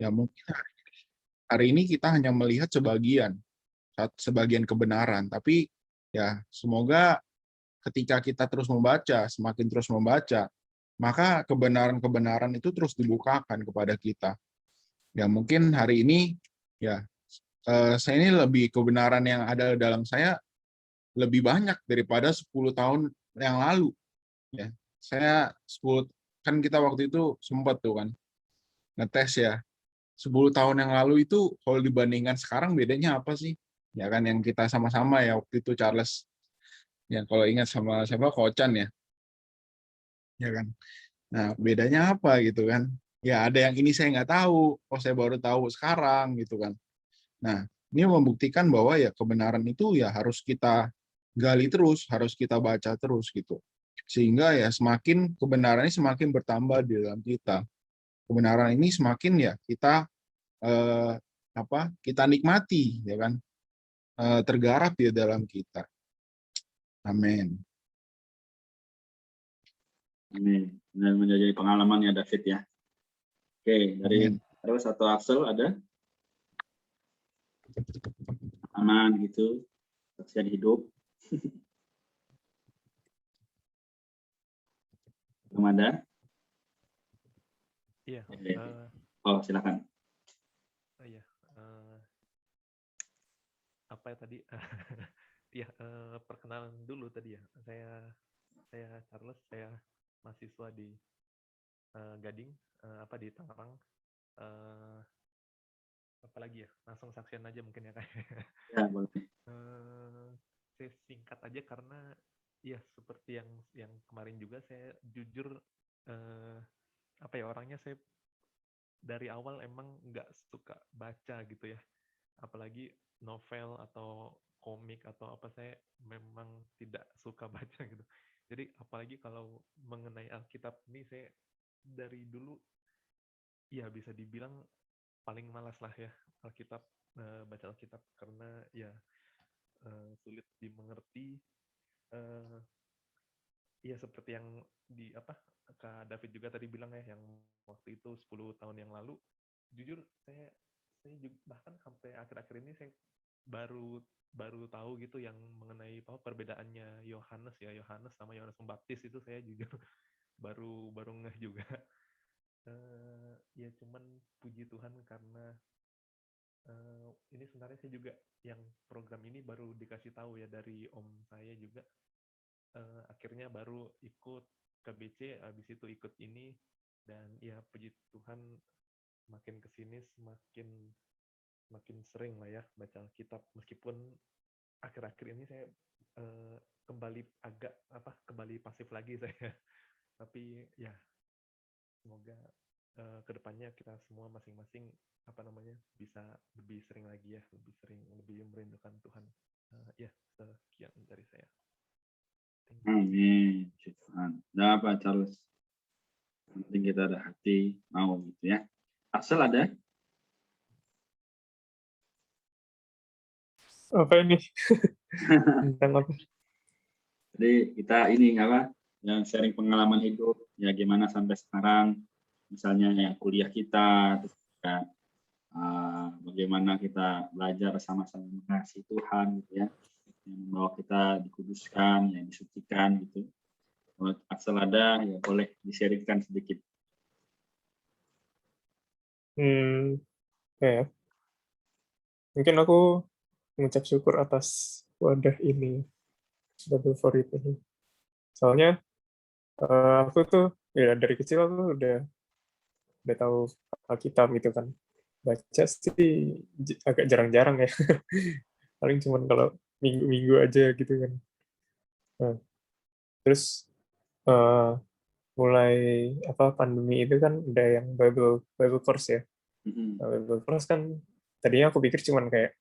Ya mungkin hari ini kita hanya melihat sebagian kebenaran, tapi ya semoga ketika kita semakin terus membaca, maka kebenaran-kebenaran itu terus dibukakan kepada kita. Ya mungkin hari ini ya saya ini lebih kebenaran yang ada dalam saya lebih banyak daripada 10 tahun yang lalu. Ya, saya 10 kan kita waktu itu sempat tuh kan ngetes ya. 10 tahun yang lalu itu kalau dibandingkan sekarang bedanya apa sih? Ya kan yang kita sama-sama ya waktu itu Charles. Ya kalau ingat sama siapa Kocan ya. Ya kan. Nah, bedanya apa gitu kan? Ya ada yang ini saya nggak tahu, oh saya baru tahu sekarang gitu kan. Nah, ini membuktikan bahwa ya kebenaran itu ya harus kita gali terus, harus kita baca terus gitu. Sehingga ya semakin kebenaran ini semakin bertambah di dalam kita. Kebenaran ini semakin ya kita eh, kita nikmati ya kan, tergarap di dalam kita. Amin. Amin. Dan menjadi pengalaman ya David ya. Oke, dari Amin. terus atau Axel ada aman gitu, saksian hidup. Belum ada? Iya. Oh, silakan. Iya. Apa ya tadi? Ya, perkenalan dulu tadi ya. Saya Charles, saya mahasiswa di Gading, di Tangerang. Apalagi ya, langsung saksian aja mungkin ya Kak. Ya, boleh. Saya singkat aja karena ya seperti yang kemarin juga saya jujur orangnya saya dari awal emang nggak suka baca gitu ya, apalagi novel atau komik atau apa, saya memang tidak suka baca gitu. Jadi apalagi kalau mengenai Alkitab ini, saya dari dulu ya bisa dibilang paling malas lah ya Alkitab, baca Alkitab, karena ya sulit dimengerti. Ya seperti yang Kak David juga tadi bilang ya, yang waktu itu 10 tahun yang lalu, jujur saya juga bahkan sampai akhir-akhir ini saya baru tahu gitu yang mengenai perbedaannya Yohanes sama Yohanes Pembaptis. Itu saya jujur baru ngeh juga. Ya cuman puji Tuhan karena ini sebenarnya saya juga yang program ini baru dikasih tahu ya dari om saya juga. Akhirnya baru ikut ke BC, habis itu ikut ini, dan ya puji Tuhan makin kesini semakin sering lah ya baca Alkitab, meskipun akhir-akhir ini saya kembali pasif lagi saya. Tapi ya semoga kedepannya kita semua masing-masing bisa lebih sering lagi ya, lebih merindukan Tuhan. Ya sekian dari saya. Amin. Tuhan. Nah, Pak Charles. Penting kita ada hati mau gitu ya. Axel ada? Apa ini? Tentang apa? Jadi kita ini yang sharing pengalaman hidup ya, gimana sampai sekarang, misalnya ya kuliah kita, terus juga, bagaimana kita belajar sama-sama mengasihi Tuhan gitu ya, yang membawa kita dikuduskan, yang disucikan gitu. Kalau Axel ada ya boleh di-sharingkan sedikit. Ya. Mungkin aku mengucap syukur atas wadah ini, Bible for It ini. Soalnya aku tuh ya dari kecil aku udah tahu Alkitab gitu kan. Baca sih agak jarang-jarang ya. Paling cuman kalau minggu-minggu aja gitu kan. Nah, terus mulai pandemi itu kan ada yang Bible course ya. Bible course kan tadinya aku pikir cuman kayak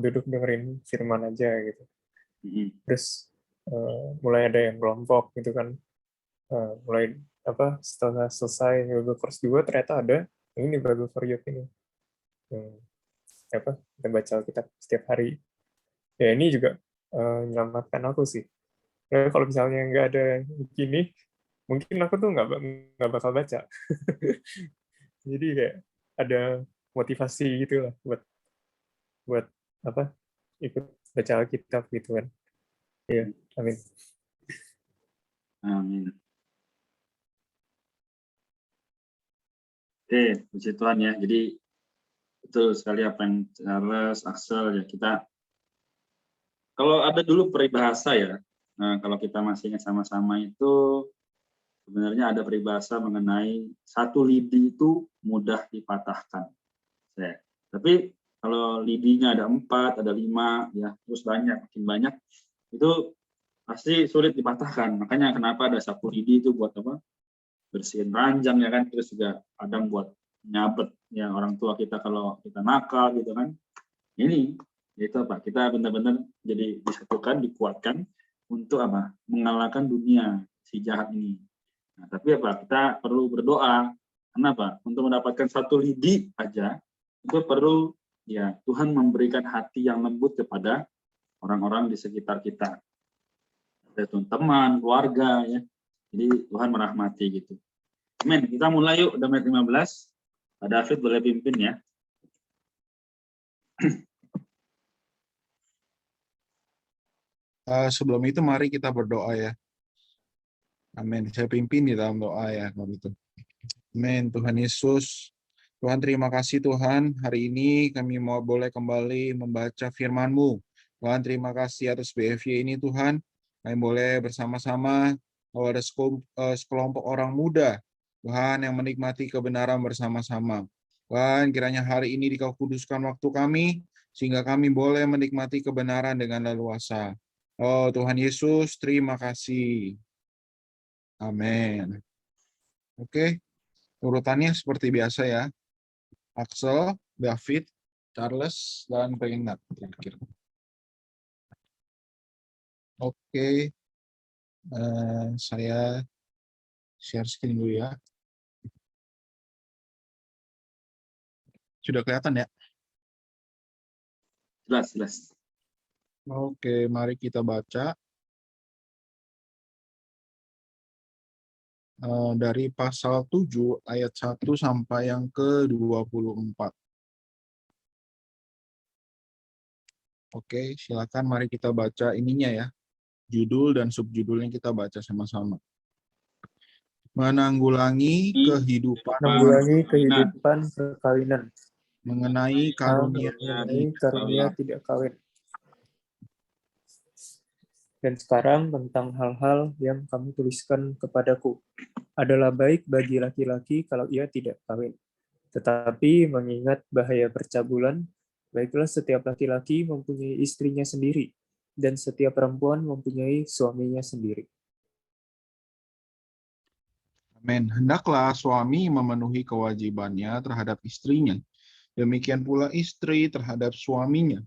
duduk dengerin firman aja gitu. Terus mulai ada yang kelompok gitu kan. Mulai setelah selesai Bible course 2 ternyata ada ini Bible for Youth ini. Kita baca Alkitab setiap hari. Ya ini juga menyelamatkan aku sih. Ya, kalau misalnya nggak ada gini, mungkin aku tuh nggak bakal baca. Jadi kayak ada motivasi gitu lah buat apa ikut baca Alkitab gitu kan. Iya, amin. Amin. Oke, puji Tuhan ya. Jadi betul sekali apa yang Charles, Axel ya, kita kalau ada dulu peribahasa ya. Nah, kalau kita masih ingat sama-sama itu sebenarnya ada peribahasa mengenai satu lidi itu mudah dipatahkan. Ya. Tapi kalau lidinya ada 4, ada 5, ya terus banyak, makin banyak, itu pasti sulit dipatahkan. Makanya kenapa ada sapu lidi itu buat apa? Bersihin ranjang ya kan, terus juga kadang buat nyabet ya orang tua kita kalau kita nakal gitu kan. Ini itu apa? Kita benar-benar jadi disatukan, dikuatkan untuk apa? Mengalahkan dunia si jahat ini. Nah, tapi apa? Kita perlu berdoa. Kenapa? Untuk mendapatkan satu lidi aja itu perlu ya Tuhan memberikan hati yang lembut kepada orang-orang di sekitar kita. Yaitu teman, keluarga ya. Jadi Tuhan merahmati gitu. Amin. Kita mulai yuk, udah menit 15. Pak David boleh pimpin ya. Sebelum itu mari kita berdoa ya. Amin. Saya pimpin di dalam doa ya kalau itu. Amin. Tuhan Yesus, Tuhan terima kasih Tuhan. Hari ini kami mau boleh kembali membaca firman-Mu. Tuhan terima kasih atas BFY ini Tuhan. Kami boleh bersama-sama ada sekelompok orang muda Tuhan yang menikmati kebenaran bersama-sama. Tuhan kiranya hari ini Dikau kuduskan waktu kami sehingga kami boleh menikmati kebenaran dengan leluasa. Oh Tuhan Yesus, terima kasih. Amin. Oke, urutannya seperti biasa ya. Axel, David, Charles, dan Renat. Oke, saya share screen dulu ya. Sudah kelihatan ya? Jelas. Oke, mari kita baca. Dari pasal 7 ayat 1 sampai yang ke-24. Oke, silakan mari kita baca ininya ya. Judul dan subjudulnya kita baca sama-sama. Menanggulangi kehidupan Perkawinan. mengenai karunia Karunia tidak kawin. Dan sekarang tentang hal-hal yang kamu tuliskan kepadaku. Adalah baik bagi laki-laki kalau ia tidak kawin. Tetapi mengingat bahaya percabulan, baiklah setiap laki-laki mempunyai istrinya sendiri, dan setiap perempuan mempunyai suaminya sendiri. Amin. Hendaklah suami memenuhi kewajibannya terhadap istrinya. Demikian pula istri terhadap suaminya.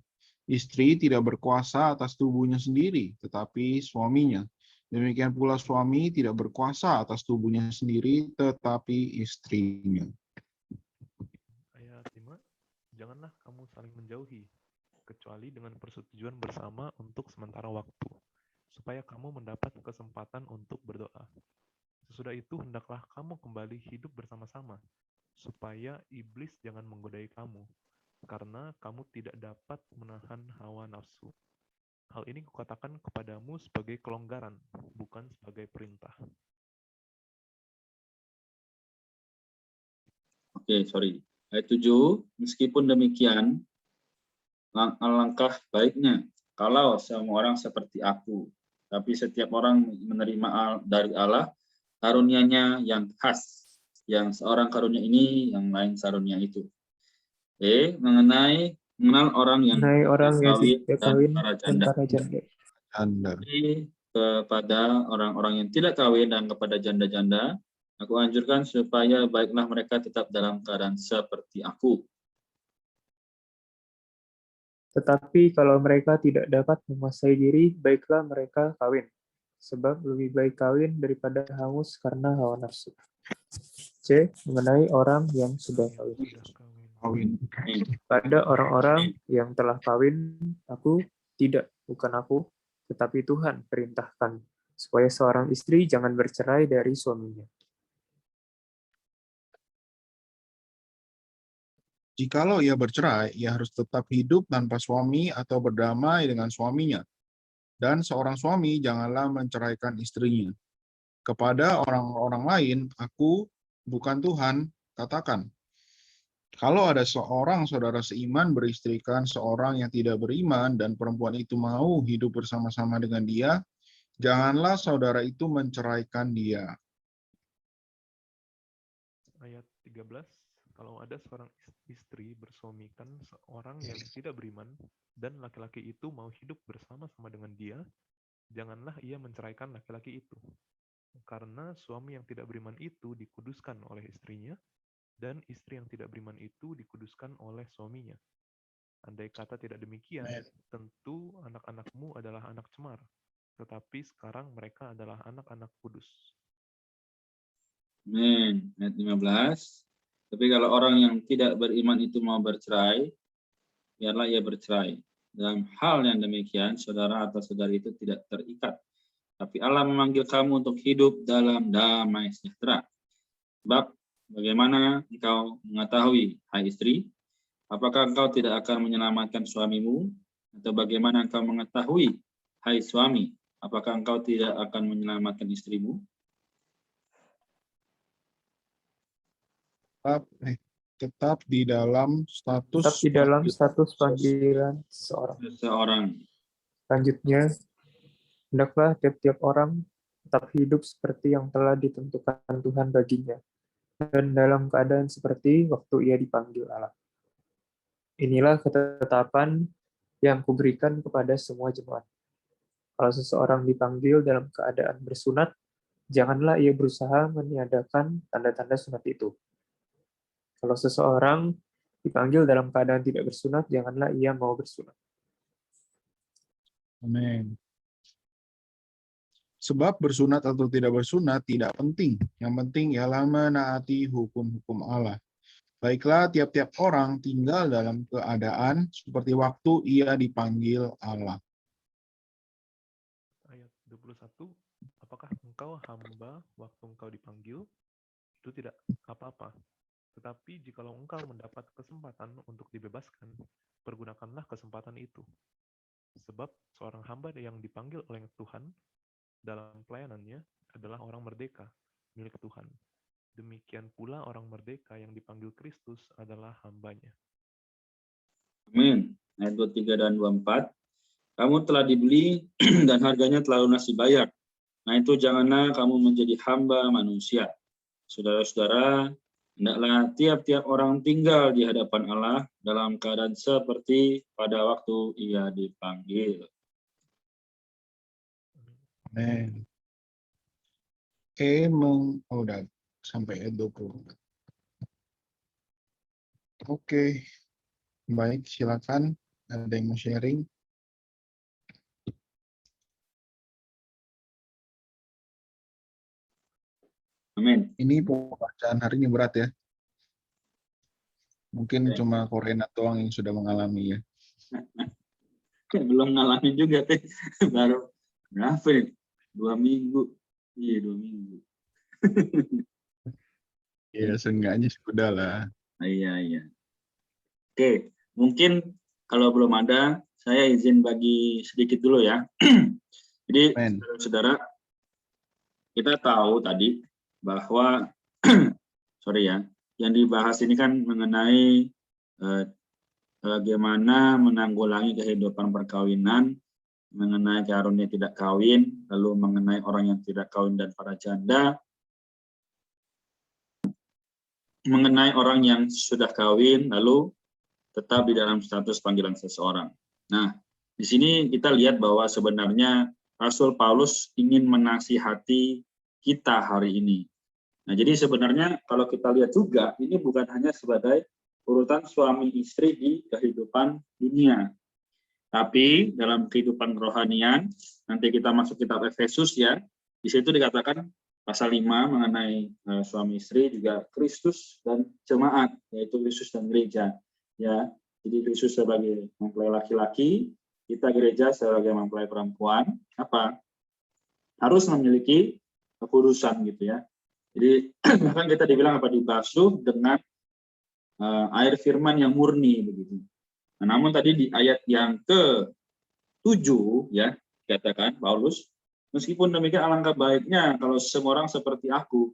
Istri tidak berkuasa atas tubuhnya sendiri, tetapi suaminya. Demikian pula suami tidak berkuasa atas tubuhnya sendiri, tetapi istrinya. Ayat 5, janganlah kamu saling menjauhi, kecuali dengan persetujuan bersama untuk sementara waktu, supaya kamu mendapat kesempatan untuk berdoa. Sesudah itu hendaklah kamu kembali hidup bersama-sama, supaya iblis jangan menggodai kamu, karena kamu tidak dapat menahan hawa nafsu. Hal ini kukatakan kepadamu sebagai kelonggaran, bukan sebagai perintah. Oke, sorry. Ayat 7, meskipun demikian, alangkah baiknya kalau semua orang seperti aku, tapi setiap orang menerima dari Allah karunia-Nya yang khas, yang seorang karunia ini, yang lain karunia itu. Mengenal orang yang tidak kawin dan para janda. Jadi, kepada orang-orang yang tidak kawin dan kepada janda-janda, aku anjurkan supaya baiklah mereka tetap dalam keadaan seperti aku. Tetapi kalau mereka tidak dapat menguasai diri, baiklah mereka kawin. Sebab lebih baik kawin daripada hangus karena hawa nafsu. C. Mengenai orang yang sudah kawin. Pada orang-orang yang telah kawin, bukan aku, tetapi Tuhan perintahkan, supaya seorang istri jangan bercerai dari suaminya. Jikalau ia bercerai, ia harus tetap hidup tanpa suami atau berdamai dengan suaminya. Dan seorang suami janganlah menceraikan istrinya. Kepada orang-orang lain, aku bukan Tuhan, katakan. Kalau ada seorang saudara seiman beristrikan seorang yang tidak beriman dan perempuan itu mau hidup bersama-sama dengan dia, janganlah saudara itu menceraikan dia. Ayat 13, kalau ada seorang istri bersuamikan seorang yang tidak beriman dan laki-laki itu mau hidup bersama-sama dengan dia, janganlah ia menceraikan laki-laki itu. Karena suami yang tidak beriman itu dikuduskan oleh istrinya, dan istri yang tidak beriman itu dikuduskan oleh suaminya. Andai kata tidak demikian, tentu anak-anakmu adalah anak cemar, tetapi sekarang mereka adalah anak-anak kudus. Amin. Ayat 15. Tapi kalau orang yang tidak beriman itu mau bercerai, biarlah ia bercerai. Dalam hal yang demikian, saudara atau saudari itu tidak terikat. Tapi Allah memanggil kamu untuk hidup dalam damai sejahtera. Sebab bagaimana engkau mengetahui, hai istri, apakah engkau tidak akan menyelamatkan suamimu? Atau bagaimana engkau mengetahui, hai suami, apakah engkau tidak akan menyelamatkan istrimu? Tetap di dalam Tetap di dalam status panggilan seseorang. Selanjutnya, hendaklah tiap-tiap orang tetap hidup seperti yang telah ditentukan Tuhan baginya, dan dalam keadaan seperti waktu ia dipanggil Allah. Inilah ketetapan yang kuberikan kepada semua jemaat. Kalau seseorang dipanggil dalam keadaan bersunat, janganlah ia berusaha meniadakan tanda-tanda sunat itu. Kalau seseorang dipanggil dalam keadaan tidak bersunat, janganlah ia mau bersunat. Amin. Sebab bersunat atau tidak bersunat tidak penting. Yang penting ialah menaati hukum-hukum Allah. Baiklah, tiap-tiap orang tinggal dalam keadaan seperti waktu ia dipanggil Allah. Ayat 21, apakah engkau hamba waktu engkau dipanggil? Itu tidak apa-apa. Tetapi jikalau engkau mendapat kesempatan untuk dibebaskan, pergunakanlah kesempatan itu. Sebab seorang hamba yang dipanggil oleh Tuhan dalam pelayanannya adalah orang merdeka, milik Tuhan. Demikian pula orang merdeka yang dipanggil Kristus adalah hambanya. Amin. Ayat 23 dan 24. Kamu telah dibeli dan harganya telah lunas dibayar. Nah itu janganlah kamu menjadi hamba manusia. Saudara-saudara, hendaklah tiap-tiap orang tinggal di hadapan Allah dalam keadaan seperti pada waktu ia dipanggil. Amin. Udah sampai ayat 20. Oke. Baik, silakan. Ada yang mau sharing? Amin. Ini pembacaan hari ini berat ya. Mungkin cuma Korena doang yang sudah mengalami ya. Belum ngalamin juga, baru berapa ya? 2 minggu. Iya, 2 minggu. Ya, seenggaknya sudah lah. Iya. Oke, mungkin kalau belum ada, saya izin bagi sedikit dulu ya. Jadi, saudara-saudara, kita tahu tadi bahwa, sorry ya, yang dibahas ini kan mengenai bagaimana menanggulangi kehidupan perkawinan, mengenai karunia tidak kawin, lalu mengenai orang yang tidak kawin dan para janda, mengenai orang yang sudah kawin, lalu tetap di dalam status panggilan seseorang. Nah, di sini kita lihat bahwa sebenarnya Rasul Paulus ingin menasihati kita hari ini. Nah, jadi sebenarnya kalau kita lihat juga, ini bukan hanya sebagai urutan suami istri di kehidupan dunia. Tapi dalam kehidupan rohanian, nanti kita masuk kitab Efesus ya, di situ dikatakan pasal 5 mengenai suami istri juga Kristus dan jemaat, yaitu Kristus dan gereja. Ya, jadi Kristus sebagai mempelai laki-laki, kita gereja sebagai mempelai perempuan, apa? Harus memiliki kekudusan gitu ya. Jadi bahkan kita dibilang apa, dibasuh dengan air firman yang murni begitu. Nah, namun tadi di ayat yang ke-7 ya katakan Paulus, meskipun demikian alangkah baiknya kalau semua orang seperti aku,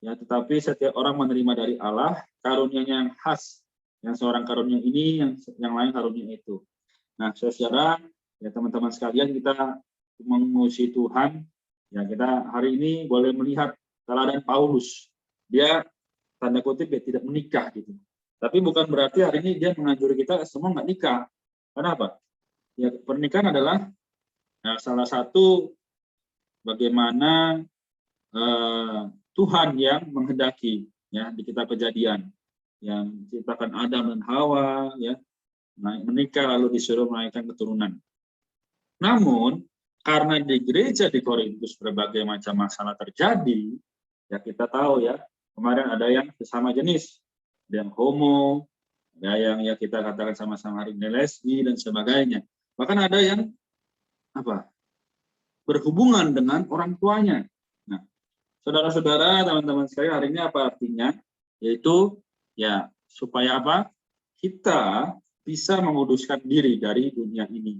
ya tetapi setiap orang menerima dari Allah karunia-Nya yang khas, yang seorang karunia ini, yang lain karunia itu. Nah, saudara, ya teman-teman sekalian, kita menguji Tuhan, ya kita hari ini boleh melihat teladan Paulus. Dia tanda kutip ya tidak menikah gitu. Tapi bukan berarti hari ini dia mengajari kita semua nggak nikah. Kenapa? Ya pernikahan adalah salah satu bagaimana Tuhan yang menghendaki ya di kitab Kejadian yang menciptakan Adam dan Hawa ya menikah lalu disuruh melahirkan keturunan. Namun karena di gereja di Korintus berbagai macam masalah terjadi, ya kita tahu ya kemarin ada yang sesama jenis, ada yang homo, ada yang ya kita katakan sama-sama hari ini lesbi dan sebagainya. Bahkan ada yang berhubungan dengan orang tuanya. Nah, saudara-saudara, teman-teman sekalian, hari ini apa artinya? Yaitu ya supaya apa? Kita bisa menguduskan diri dari dunia ini.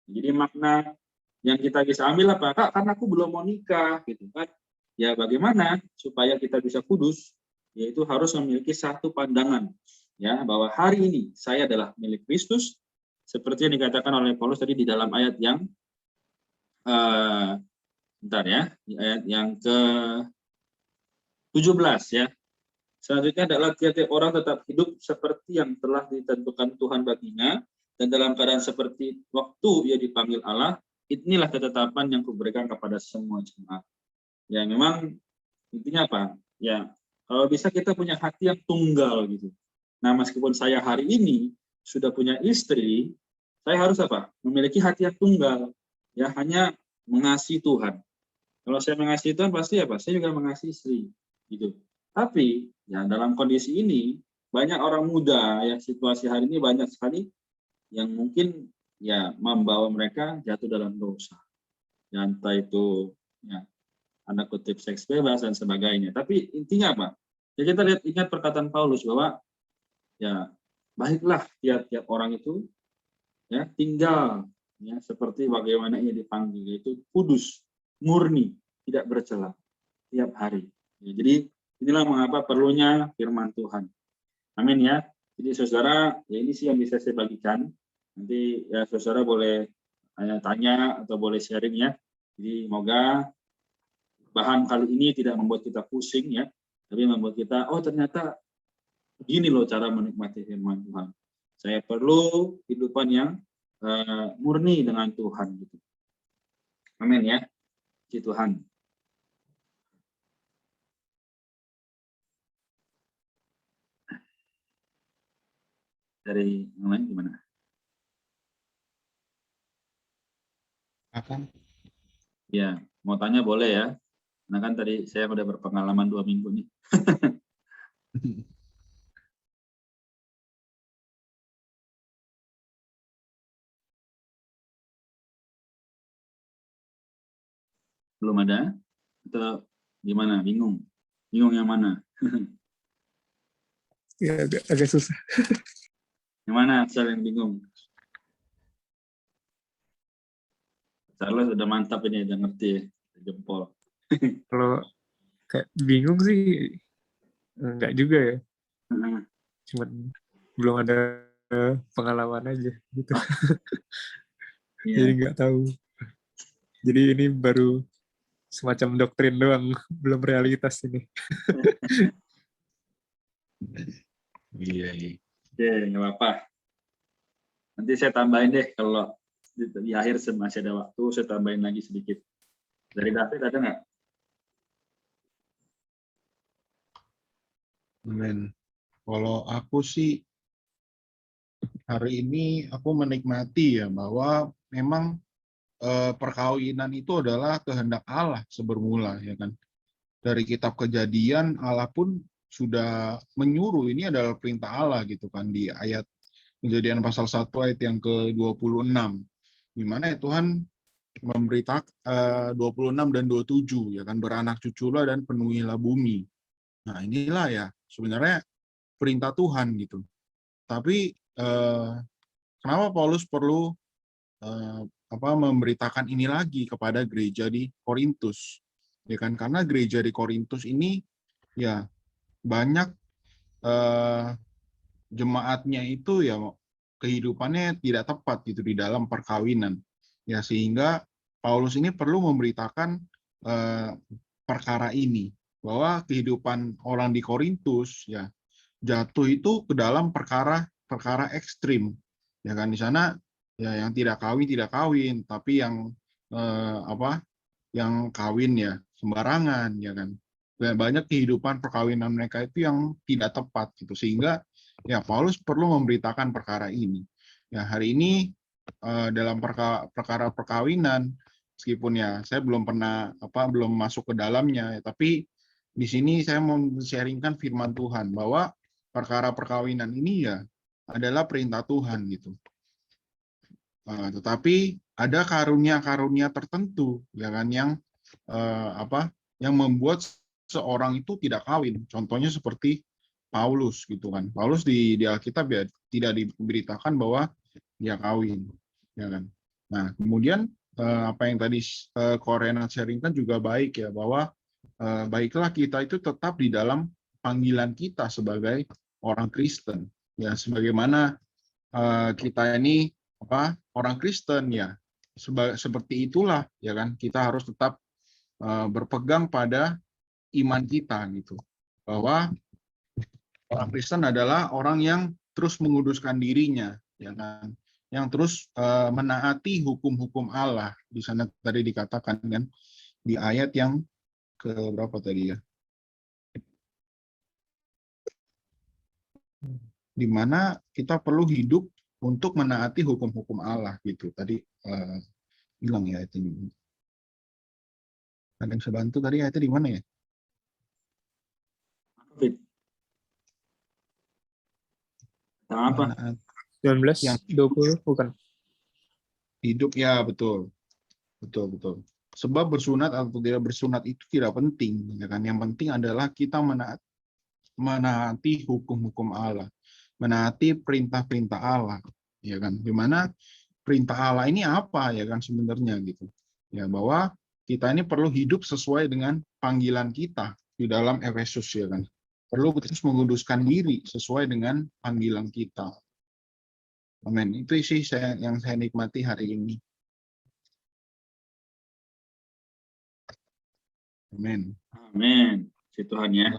Jadi makna yang kita bisa ambil apa? Kak, karena aku belum mau nikah, gitu kan? Ya bagaimana supaya kita bisa kudus? Yaitu harus memiliki satu pandangan, ya bahwa hari ini saya adalah milik Kristus, seperti yang dikatakan oleh Paulus tadi di dalam ayat yang di ayat yang ke-17 ya. Selanjutnya adalah tiap-tiap orang tetap hidup seperti yang telah ditentukan Tuhan baginya, dan dalam keadaan seperti waktu ia dipanggil Allah, inilah ketetapan yang kuberikan kepada semua jemaat. Ya memang intinya apa? Ya kalau bisa kita punya hati yang tunggal gitu. Nah meskipun saya hari ini sudah punya istri, saya harus apa? Memiliki hati yang tunggal. Ya hanya mengasihi Tuhan. Kalau saya mengasihi Tuhan pasti apa? Saya juga mengasihi istri. Gitu. Tapi ya dalam kondisi ini banyak orang muda ya situasi hari ini banyak sekali yang mungkin ya membawa mereka jatuh dalam dosa. Ya, entah itu ya tanda kutip seks bebas dan sebagainya. Tapi intinya apa? Ya kita ingat perkataan Paulus bahwa ya baiklah tiap-tiap orang itu ya tinggal ya seperti bagaimana ia dipanggil, yaitu kudus, murni, tidak bercela tiap hari. Ya, jadi inilah mengapa perlunya firman Tuhan. Amin ya. Jadi saudara, ya ini sih yang bisa saya bagikan. Nanti ya saudara boleh tanya atau boleh sharing ya. Jadi semoga bahan kali ini tidak membuat kita pusing ya, tapi membuat kita oh ternyata begini loh cara menikmati firman Tuhan. Saya perlu kehidupan yang murni dengan Tuhan gitu. Amin ya. Puji Tuhan. Dari yang lain gimana? Akan. Ya, mau tanya boleh ya. Nah kan tadi saya udah berpengalaman 2 minggu nih. Belum ada? Atau gimana? Bingung? Bingung yang mana? Ya agak susah. Yang mana yang bingung? Charles udah mantap ini, udah ngerti ya. Jempol. Kalau kayak bingung sih enggak juga ya. Cuman belum ada pengalaman aja gitu. Yeah. Jadi nggak tahu. Jadi ini baru semacam doktrin doang, belum realitas ini. Iya. Oke, nggak apa-apa. Nanti saya tambahin deh kalau di akhir masih ada waktu, saya tambahin lagi sedikit. Dari David ada nggak? Amin. Kalau aku sih hari ini aku menikmati ya bahwa memang perkawinan itu adalah kehendak Allah sebermula ya kan. Dari kitab Kejadian Allah pun sudah menyuruh, ini adalah perintah Allah gitu kan di ayat Kejadian pasal 1 ayat yang ke-26. Di mana ya Tuhan memberitakan 26 dan 27 ya kan, beranak cuculah dan penuhilah bumi. Nah, inilah ya sebenarnya perintah Tuhan gitu. Tapi kenapa Paulus perlu memberitakan ini lagi kepada gereja di Korintus? Ya kan, karena gereja di Korintus ini ya banyak jemaatnya itu ya kehidupannya tidak tepat gitu di dalam perkawinan. Ya sehingga Paulus ini perlu memberitakan perkara ini, bahwa kehidupan orang di Korintus ya jatuh itu ke dalam perkara ekstrim. Ya kan, di sana ya yang tidak kawin, tapi yang yang kawin ya sembarangan, ya kan. Dan banyak kehidupan perkawinan mereka itu yang tidak tepat gitu, sehingga ya Paulus perlu memberitakan perkara ini. Ya hari ini dalam perkara perkawinan, meskipun ya saya belum masuk ke dalamnya, ya, tapi di sini saya mau sharingkan firman Tuhan bahwa perkara perkawinan ini ya adalah perintah Tuhan gitu. Tetapi ada karunia-karunia tertentu, ya kan, yang membuat seorang itu tidak kawin. Contohnya seperti Paulus gitu kan. Paulus di Alkitab ya tidak diberitakan bahwa dia kawin, ya kan. Nah, kemudian apa yang tadi Koreana sharingkan juga baik ya, bahwa baiklah kita itu tetap di dalam panggilan kita sebagai orang Kristen. Ya, sebagaimana kita ini orang Kristen ya, seperti itulah ya kan, kita harus tetap berpegang pada iman kita gitu, bahwa orang Kristen adalah orang yang terus menguduskan dirinya, ya kan, yang terus menaati hukum-hukum Allah. Di sana tadi dikatakan kan di ayat yang ke berapa tadi ya, di mana kita perlu hidup untuk menaati hukum-hukum Allah gitu. Tadi bilang ya itu. Ada yang bisa bantu tadi ayatnya di mana ya? Apa? 19-20 bukan? Hidup ya, betul. Sebab bersunat atau tidak bersunat itu tidak penting, ya kan. Yang penting adalah kita menaati hukum-hukum Allah, menaati perintah-perintah Allah, ya kan. Dimana perintah Allah ini apa ya kan sebenarnya gitu. Ya, bahwa kita ini perlu hidup sesuai dengan panggilan kita di dalam Efesus, ya kan. Perlu terus menguduskan diri sesuai dengan panggilan kita. Amin. Itu sih yang saya nikmati hari ini. Amin. Amin. Si Tuhan ya.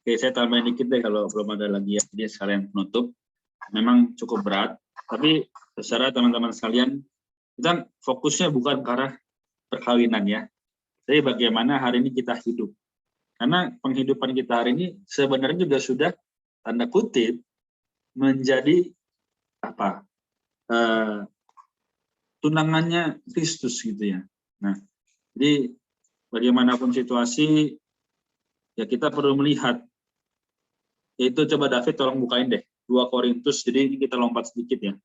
Oke, saya tambahin dikit deh kalau belum ada lagi ya. Jadi sekalian penutup. Memang cukup berat, tapi secara teman-teman sekalian, kita fokusnya bukan ke arah perkawinan ya. Tapi bagaimana hari ini kita hidup. Karena penghidupan kita hari ini sebenarnya juga sudah tanda kutip menjadi tunangannya Kristus gitu ya. Nah, jadi bagaimanapun situasi ya kita perlu melihat. Itu coba David tolong bukain deh 2 Korintus, jadi ini kita lompat sedikit ya.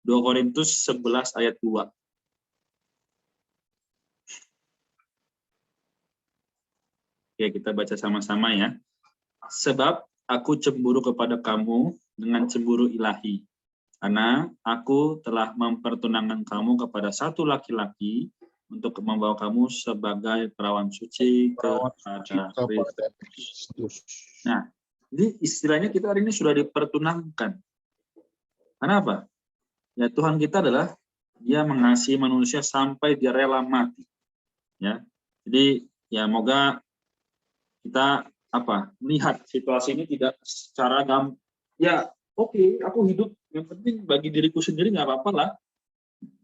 2 Korintus 11 ayat 2. Oke, kita baca sama-sama ya. Sebab aku cemburu kepada kamu dengan cemburu ilahi, karena aku telah mempertunangkan kamu kepada satu laki-laki untuk membawa kamu sebagai perawan suci kepada Kristus. Nah, jadi istilahnya kita hari ini sudah dipertunangkan. Kenapa? Ya Tuhan kita adalah Dia mengasihi manusia sampai Dia rela mati. Ya, jadi ya moga kita melihat situasi ini tidak secara ya oke, aku hidup yang penting bagi diriku sendiri nggak apa-apa lah.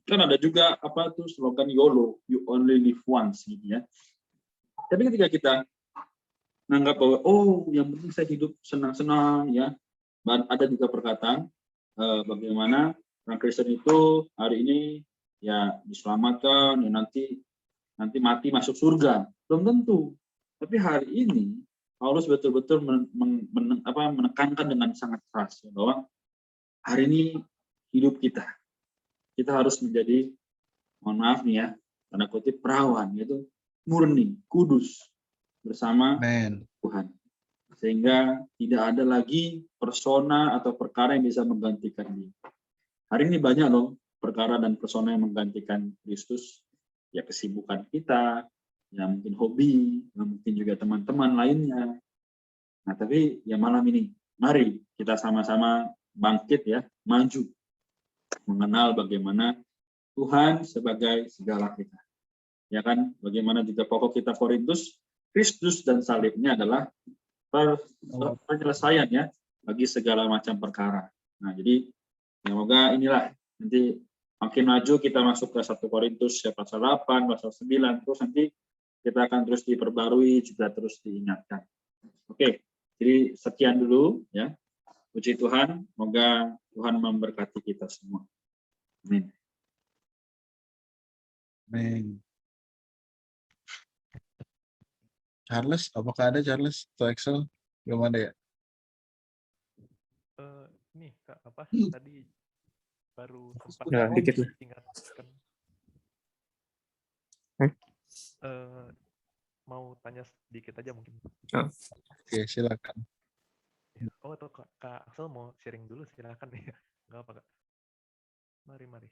Kan ada juga slogan YOLO, you only live once gitu ya. Tapi ketika kita menganggap bahwa yang penting saya hidup senang-senang ya, ada juga perkataan bagaimana orang Kristen itu hari ini ya diselamatkan ya nanti mati masuk surga, belum tentu. Tapi hari ini Paulus betul-betul menekankan dengan sangat keras ya, bahwa hari ini hidup kita harus menjadi, mohon maaf nih ya, tanda kutip perawan, yaitu murni, kudus bersama Tuhan. sehingga tidak ada lagi persona atau perkara yang bisa menggantikan dia. Hari ini banyak loh perkara dan persona yang menggantikan Kristus. Ya kesibukan kita, ya mungkin hobi, ya mungkin juga teman-teman lainnya. Nah tapi ya malam ini, mari kita sama-sama bangkit ya, maju. Mengenal bagaimana Tuhan sebagai segala kita. Ya kan, bagaimana juga pokok kita Korintus, Kristus dan salibnya adalah penyelesaian ya bagi segala macam perkara. Nah, jadi semoga inilah nanti makin maju kita masuk ke 1 Korintus pasal 8, pasal 9, terus nanti kita akan terus diperbarui juga terus diingatkan. Oke, jadi sekian dulu ya. Puji Tuhan, semoga Tuhan memberkati kita semua. Amin. Amin. Charles, apakah ada Charles atau Excel? Belum ada ya? Nih Kak, apa tadi baru sempat Ya, dikit lah. ingatkan. Mau tanya sedikit aja mungkin. Oke, silakan. Oh, atau Kak Axel mau sharing dulu, silakan ya. Enggak apa Kak. Mari.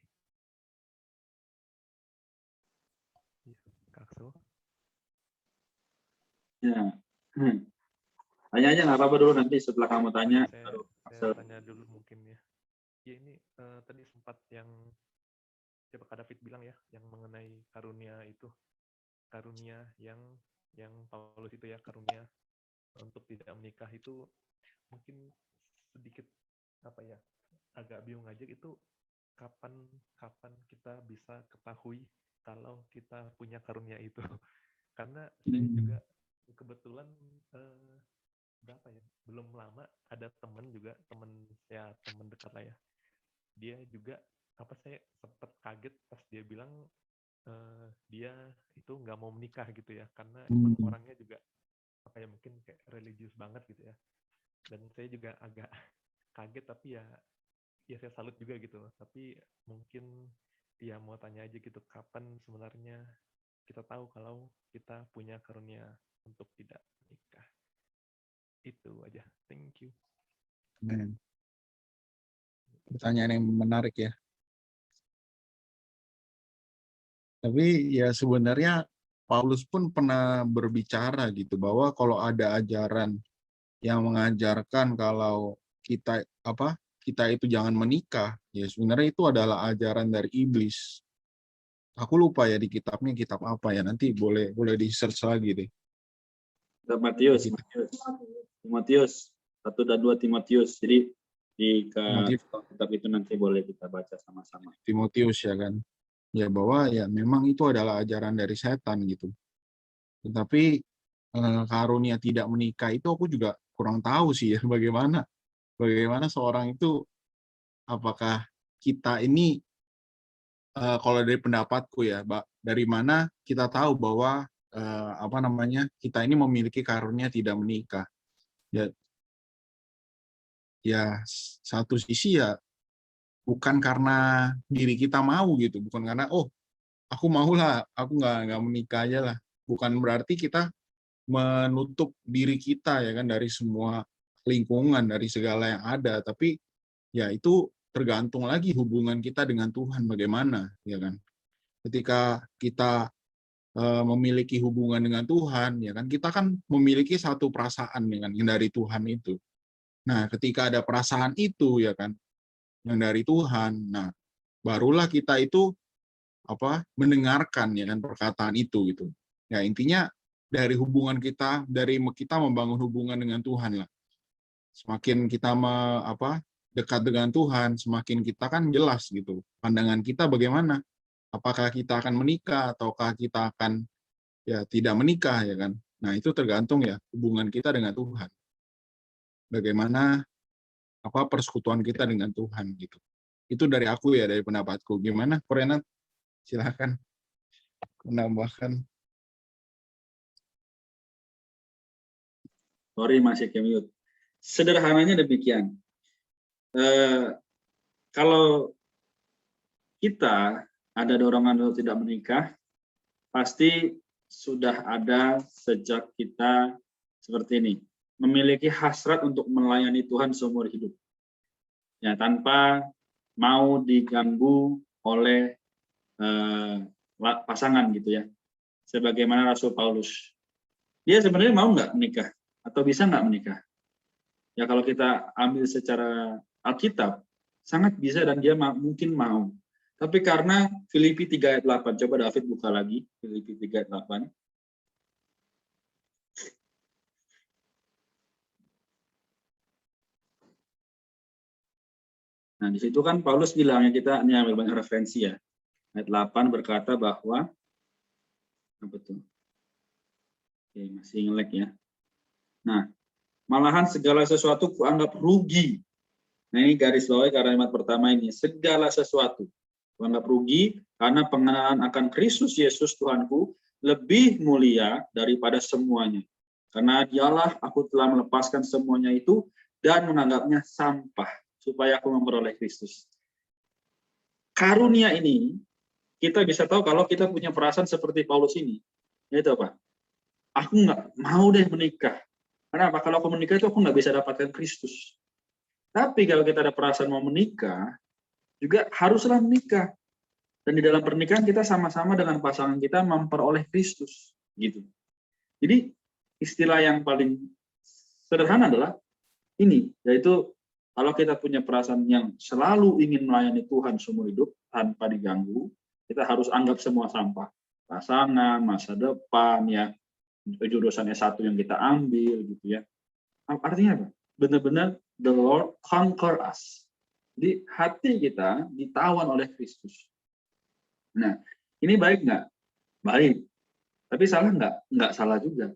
Ya, Kak Axel. Ya. Tanya aja nggak apa-apa dulu, nanti setelah kamu tanya Saya tanya dulu mungkin ya. Ya ini tadi sempat yang siapa Kak David bilang ya, yang mengenai karunia itu, karunia yang Paulus itu ya, karunia untuk tidak menikah itu mungkin sedikit apa ya, agak bingung aja itu kapan kita bisa ketahui kalau kita punya karunia itu. Karena saya juga kebetulan berapa ya, belum lama ada teman dekat lah ya, dia juga saya sempat kaget pas dia bilang dia itu nggak mau menikah gitu ya, karena emang orangnya juga mungkin kayak religius banget gitu ya, dan saya juga agak kaget, tapi ya saya salut juga gitu. Tapi mungkin dia mau tanya aja gitu, kapan sebenarnya kita tahu kalau kita punya karunia untuk tidak menikah. Itu aja. Thank you. Amin. Pertanyaan yang menarik ya. Tapi ya sebenarnya Paulus pun pernah berbicara gitu bahwa kalau ada ajaran yang mengajarkan kalau kita itu jangan menikah, ya sebenarnya itu adalah ajaran dari iblis. Aku lupa ya di kitabnya kitab apa ya, nanti boleh di search lagi deh. Timotius 1 dan 2 Timotius. Jadi di kitab itu nanti boleh kita baca sama-sama. Timotius ya kan. Ya bahwa ya memang itu adalah ajaran dari setan gitu. Tetapi karunia tidak menikah itu aku juga kurang tahu sih ya bagaimana seorang itu, apakah kita ini kalau dari pendapatku ya, dari mana kita tahu bahwa kita ini memiliki karunia tidak menikah. Ya satu sisi ya bukan karena diri kita mau gitu, bukan karena aku mau lah, aku nggak menikah aja lah. Bukan berarti kita menutup diri kita ya kan dari semua lingkungan, dari segala yang ada, tapi ya itu tergantung lagi hubungan kita dengan Tuhan bagaimana, ya kan. Ketika kita memiliki hubungan dengan Tuhan, ya kan, kita kan memiliki satu perasaan ya kan, yang dari Tuhan itu. Nah, ketika ada perasaan itu ya kan, yang dari Tuhan, nah barulah kita itu mendengarkan ya kan perkataan itu gitu. Ya intinya dari hubungan kita, dari kita membangun hubungan dengan Tuhan lah. Semakin kita dekat dengan Tuhan, semakin kita kan jelas gitu pandangan kita bagaimana. Apakah kita akan menikah ataukah kita akan ya tidak menikah ya kan. Nah, itu tergantung ya hubungan kita dengan Tuhan. Bagaimana persekutuan kita dengan Tuhan gitu. Itu dari aku ya, dari pendapatku. Gimana, Korenat? Silakan menambahkan. Sorry masih kemute. Sederhananya demikian. Kalau kita ada dorongan untuk tidak menikah, pasti sudah ada sejak kita seperti ini. memiliki hasrat untuk melayani Tuhan seumur hidup. Ya, tanpa mau diganggu oleh pasangan gitu ya. Sebagaimana Rasul Paulus. Dia sebenarnya mau nggak menikah? Atau bisa nggak menikah? Ya kalau kita ambil secara Alkitab, sangat bisa dan dia mungkin mau. Tapi karena Filipi 3 ayat 8, coba David buka lagi, Filipi 3 ayat 8. Nah, di situ kan Paulus bilang, ya kita ini ambil banyak referensi ya. Ayat 8 berkata bahwa, apa tuh? Oke, masih nge-lag ya. Nah, malahan segala sesuatu kuanggap rugi. Nah, ini garis bawah kalimat pertama ini, segala sesuatu kuanggap rugi karena pengenalan akan Kristus Yesus Tuhanku lebih mulia daripada semuanya. Karena dialah aku telah melepaskan semuanya itu dan menganggapnya sampah supaya aku memperoleh Kristus. Karunia ini kita bisa tahu kalau kita punya perasaan seperti Paulus ini. Yaitu apa? Aku nggak mau deh menikah. Kenapa? Kalau aku menikah itu aku nggak bisa dapatkan Kristus. Tapi kalau kita ada perasaan mau menikah, juga haruslah menikah. Dan di dalam pernikahan kita sama-sama dengan pasangan kita memperoleh Kristus. Gitu. Jadi istilah yang paling sederhana adalah ini, yaitu kalau kita punya perasaan yang selalu ingin melayani Tuhan seumur hidup tanpa diganggu, kita harus anggap semua sampah. Pasangan, masa depan, ya jurusan S1 yang kita ambil, gitu ya. Artinya apa? Benar-benar the Lord conquer us. Jadi hati kita ditawan oleh Kristus. Nah, ini baik nggak? Baik. Tapi salah nggak? Nggak salah juga.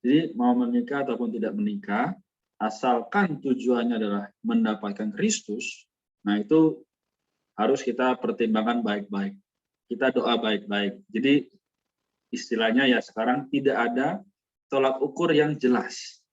Jadi mau menikah ataupun tidak menikah, asalkan tujuannya adalah mendapatkan Kristus, nah itu harus kita pertimbangkan baik-baik. Kita doa baik-baik. Jadi istilahnya ya sekarang tidak ada tolak ukur yang jelas.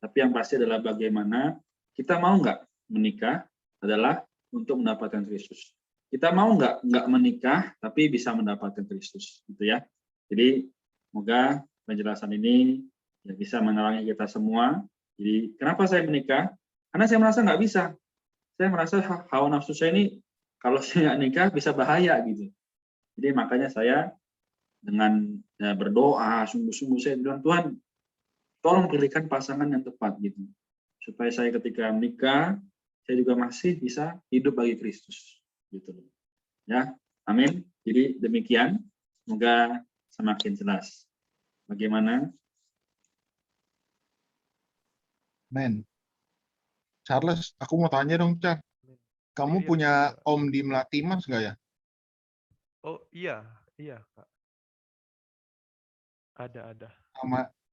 Tapi yang pasti adalah bagaimana kita mau nggak menikah adalah untuk mendapatkan Kristus. Kita mau nggak menikah tapi bisa mendapatkan Kristus, gitu ya. Jadi semoga penjelasan ini ya bisa menerangi kita semua. Jadi kenapa saya menikah? Karena saya merasa nggak bisa. Saya merasa hawa nafsu saya ini kalau saya nggak nikah bisa bahaya gitu. Jadi makanya saya dengan ya, berdoa sungguh-sungguh saya bilang, Tuhan tolong pilihkan pasangan yang tepat gitu. Supaya saya ketika menikah saya juga masih bisa hidup bagi Kristus gitu. Ya, amin. Jadi demikian, semoga semakin jelas. Bagaimana? Men, Charles, aku mau tanya dong, Char. Kamu Iya, punya iya. om di Melati Mas nggak ya? Oh iya, iya Kak. Ada.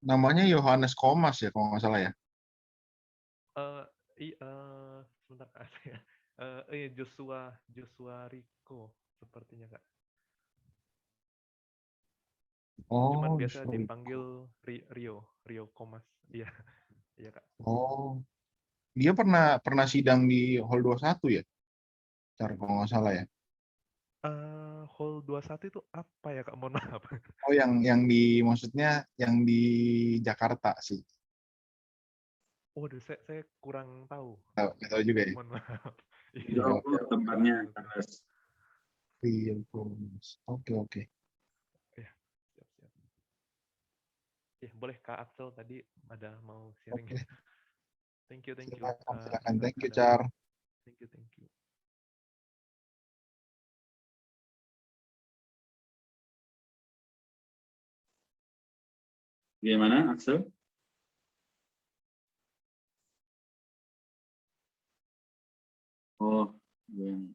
Namanya Yohanes Komas ya, kalau nggak salah ya. Sebentar Kak. Joshua Rico sepertinya Kak. Cuman Oh, biasa sorry. dipanggil Rio Komas. Iya, iya Kak. Oh, dia pernah sidang di Hall 21 ya? Char, kalau nggak salah ya. Hall 21 itu apa ya Kak? Mohon maaf. Oh, yang di maksudnya yang di Jakarta sih. Waduh, saya kurang tahu. Nggak tahu juga ya. Mohon maaf. Iya, Oh, Jawab tempatnya. kurang tahu. iya, oke, oke. Iya, siap. Ya, boleh Kak Axel tadi ada mau sharing. Oke. Thank you Silakan. Thank you, Kak Char. David. Thank you. Bagaimana, Axel? Oh, yang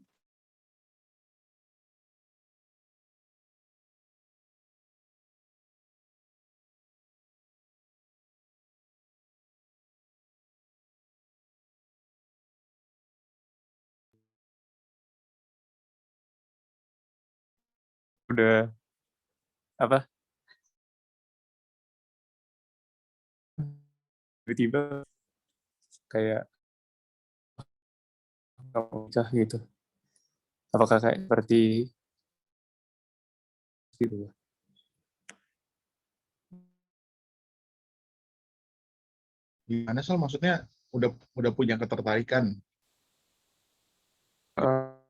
Udah apa? Tiba-tiba kayak nikah gitu. Apakah kayak seperti gitu? Gimana Sal? Maksudnya udah punya ketertarikan? Eh,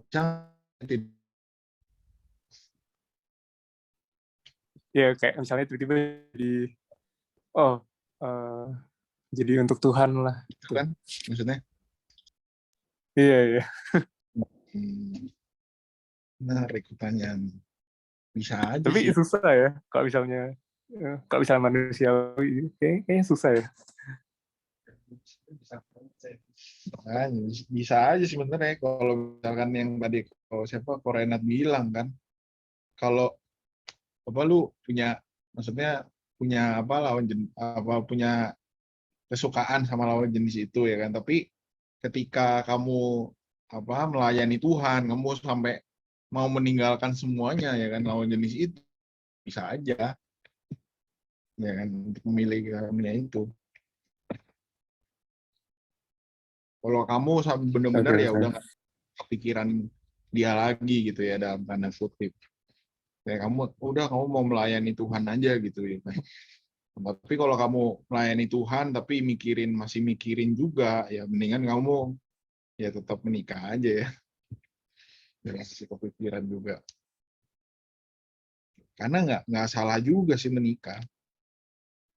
Jangan ya kayak misalnya tiba-tiba oh eh, jadi untuk Tuhan lah gitu gitu. kan? Maksudnya? Iya. Menarik pertanyaan. Bisa aja Tapi sih. susah ya kalau misalnya manusiawi kayaknya susah ya. Nah, bisa aja sebenarnya kalau misalkan yang tadi kalau siapa Korenat bilang kan, kalau apa lu punya, maksudnya punya apa lawan jenis, apa punya kesukaan sama lawan jenis itu ya kan, tapi ketika kamu apa melayani Tuhan, kamu sampai mau meninggalkan semuanya ya kan lawan jenis itu, bisa aja ya kan untuk memilih kamunya itu. Kalau kamu bener-bener ya Oke. udah nggak kepikiran dia lagi gitu ya dalam tanda kutip. Kayak kamu mau melayani Tuhan aja gitu ya. Tapi kalau kamu melayani Tuhan tapi masih mikirin juga, ya mendingan kamu ya tetap menikah aja ya. Jangan masih kepikiran juga. Karena nggak salah juga sih menikah.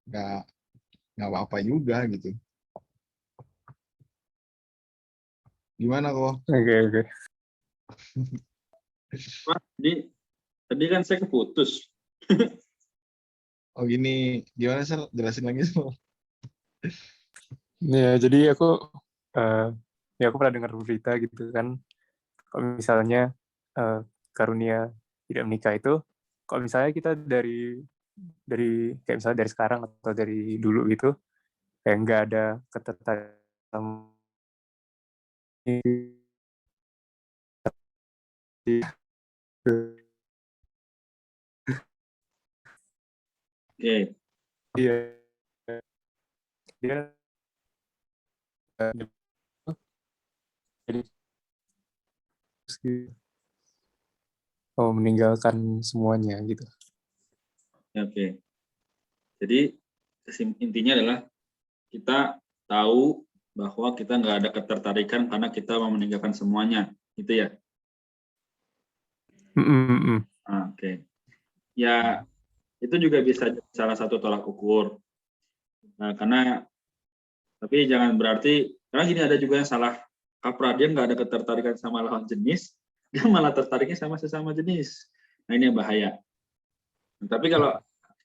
Nggak nggak apa-apa juga gitu. Gimana kok? Oke. Wah, tadi kan saya keputus. Oh gini, gimana sih? Jelasin lagi Sal. Ya, jadi eh, aku pernah dengar berita gitu kan, kalau misalnya eh, karunia tidak menikah itu, kalau misalnya kita dari kayak misalnya dari sekarang atau dari dulu gitu, kayak nggak ada ketertarikan Oke, dia dia jadi mau meninggalkan semuanya gitu. oke. Jadi intinya adalah kita tahu bahwa kita nggak ada ketertarikan karena kita mau meninggalkan semuanya, gitu ya. Oke. Ya, itu juga bisa salah satu tolak ukur. Nah, tapi jangan berarti, karena gini ada juga yang salah kaprah, dia nggak ada ketertarikan sama lawan jenis, dia malah tertariknya sama sesama jenis. Nah, ini yang bahaya. Tapi kalau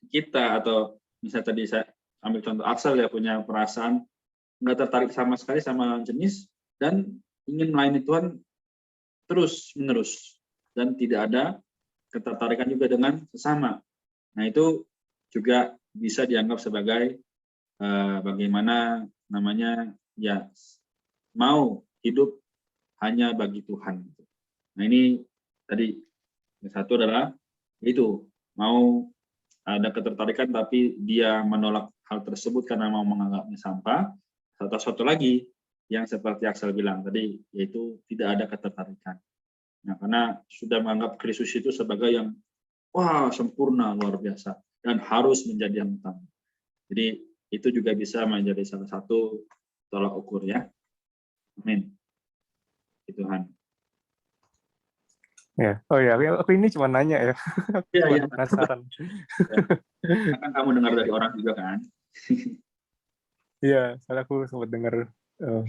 kita atau misalnya tadi saya ambil contoh Axel ya punya perasaan nggak tertarik sama sekali sama lawan jenis dan ingin melayani Tuhan terus menerus dan tidak ada ketertarikan juga dengan sesama. Nah itu juga bisa dianggap sebagai bagaimana namanya ya mau hidup hanya bagi Tuhan. Nah ini tadi yang satu adalah itu mau ada ketertarikan tapi dia menolak hal tersebut karena mau menganggapnya sampah. Atau satu lagi yang seperti Axel bilang tadi yaitu tidak ada ketertarikan. Nah, karena sudah menganggap Kristus itu sebagai yang wah sempurna luar biasa dan harus menjadi yang utama. Jadi itu juga bisa menjadi salah satu tolak ukur ya. Amin. Tuhan. Ya. Oh ya, aku ini cuma nanya ya. Iya. Penasaran. Ya. Kan kamu dengar dari orang juga kan? Iya, soalnya aku sempat dengar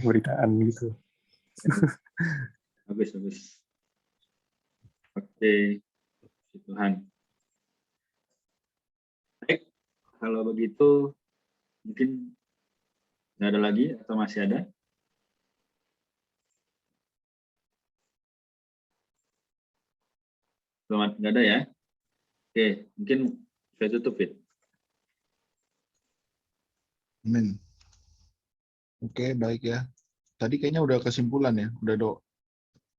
beritaan gitu. Bagus. Oke, Tuhan. Baik, kalau begitu mungkin nggak ada lagi atau masih ada? Selamat, nggak ada ya? Oke, mungkin saya tutup ya. Amin. Oke, baik ya. Tadi kayaknya udah kesimpulan ya, udah doa.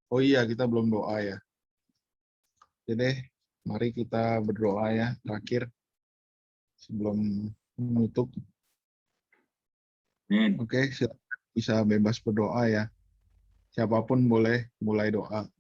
Oh iya, kita belum doa ya. Jadi, mari kita berdoa ya, terakhir sebelum menutup. Amin. Oke, bisa bebas berdoa ya. Siapapun boleh mulai doa.